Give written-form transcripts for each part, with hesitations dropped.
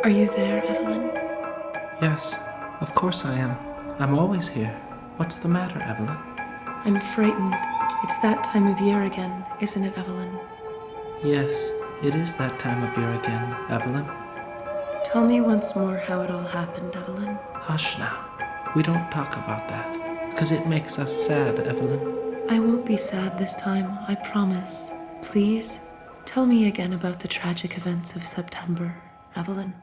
Are you there, Evelyn? Yes, of course I am. I'm always here. What's the matter, Evelyn? I'm frightened. It's that time of year again, isn't it, Evelyn? Yes, it is that time of year again, Evelyn. Tell me once more how it all happened, Evelyn. Hush now. We don't talk about that, because it makes us sad, Evelyn. I won't be sad this time, I promise. Please, tell me again about the tragic events of September, Evelyn.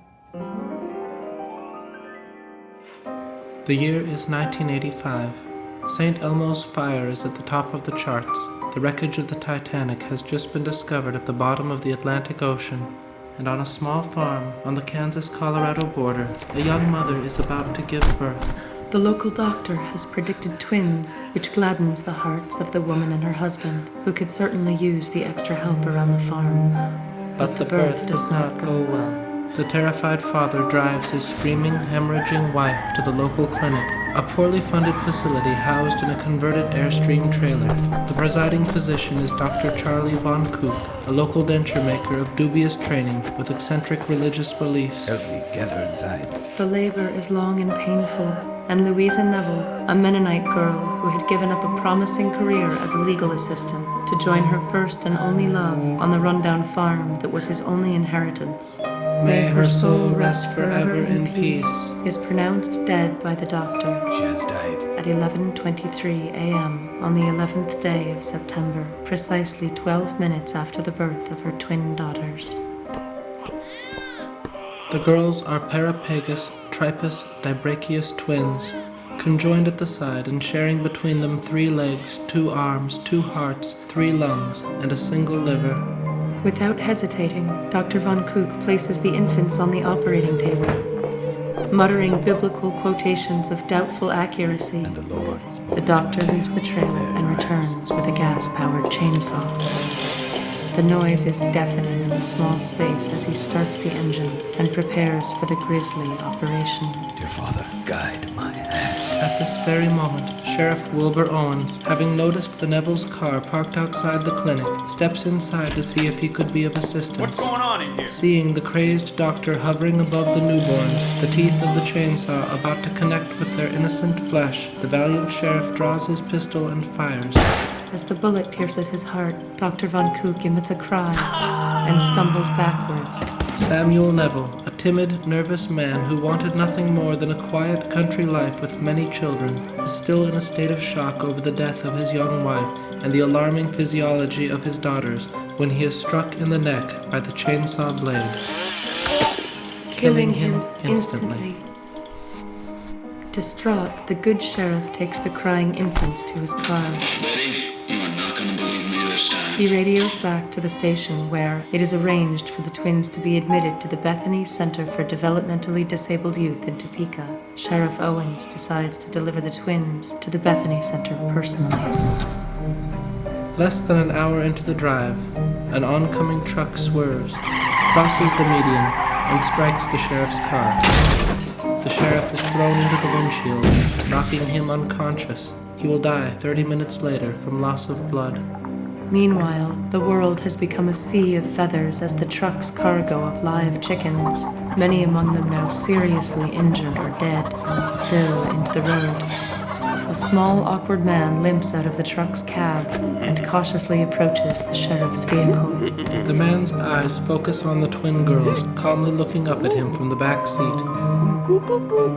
The year is 1985. St. Elmo's fire is at the top of the charts. The wreckage of the Titanic has just been discovered at the bottom of the Atlantic Ocean. And on a small farm on the Kansas-Colorado border, a young mother is about to give birth. The local doctor has predicted twins, which gladdens the hearts of the woman and her husband, who could certainly use the extra help around the farm. But the birth does not go well. The terrified father drives his screaming, hemorrhaging wife to the local clinic, a poorly funded facility housed in a converted Airstream trailer. The presiding physician is Dr. Charlie Von Kook, a local denture maker of dubious training with eccentric religious beliefs. Help me get her inside. The labor is long and painful, and Louisa Neville, a Mennonite girl who had given up a promising career as a legal assistant to join her first and only love on the rundown farm that was his only inheritance. May her soul rest forever in peace, is pronounced dead by the doctor. She has died. At 11:23 a.m. on the 11th day of September, precisely 12 minutes after the birth of her twin daughters. The girls are parapagus, tripus, dibrachius twins, conjoined at the side and sharing between them 3 legs, 2 arms, 2 hearts, 3 lungs, and a single liver. Without hesitating, Dr. Von Kook places the infants on the operating table, muttering biblical quotations of doubtful accuracy. And the Lord spoke The doctor leaves the trailer and returns with a gas-powered chainsaw. The noise is deafening in the small space as he starts the engine and prepares for the grisly operation. Dear Father, guide my hand. At this very moment, Sheriff Wilbur Owens, having noticed the Neville's car parked outside the clinic, steps inside to see if he could be of assistance. What's going on in here? Seeing the crazed doctor hovering above the newborns, the teeth of the chainsaw about to connect with their innocent flesh, the valiant sheriff draws his pistol and fires. As the bullet pierces his heart, Dr. Von Kook emits a cry and stumbles backwards. Samuel Neville, a timid, nervous man who wanted nothing more than a quiet country life with many children, is still in a state of shock over the death of his young wife and the alarming physiology of his daughters when he is struck in the neck by the chainsaw blade, killing him instantly. Distraught, the good sheriff takes the crying infants to his car. Betty, you are not going to believe me this time. He radios back to the station where it is arranged for the twins to be admitted to the Bethany Center for Developmentally Disabled Youth in Topeka. Sheriff Owens decides to deliver the twins to the Bethany Center personally. Less than an hour into the drive, an oncoming truck swerves, crosses the median, and strikes the sheriff's car. The sheriff is thrown into the windshield, knocking him unconscious. He will die 30 minutes later from loss of blood. Meanwhile, the world has become a sea of feathers as the truck's cargo of live chickens, many among them now seriously injured or dead, spill into the road. A small, awkward man limps out of the truck's cab and cautiously approaches the sheriff's vehicle. The man's eyes focus on the twin girls, calmly looking up at him from the back seat.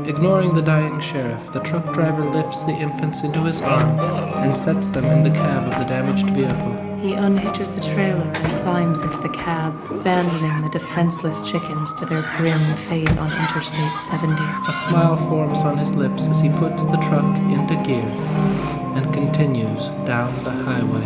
Ignoring the dying sheriff, the truck driver lifts the infants into his arm and sets them in the cab of the damaged vehicle. He unhitches the trailer and climbs into the cab, abandoning the defenseless chickens to their grim fate on Interstate 70. A smile forms on his lips as he puts the truck into gear and continues down the highway.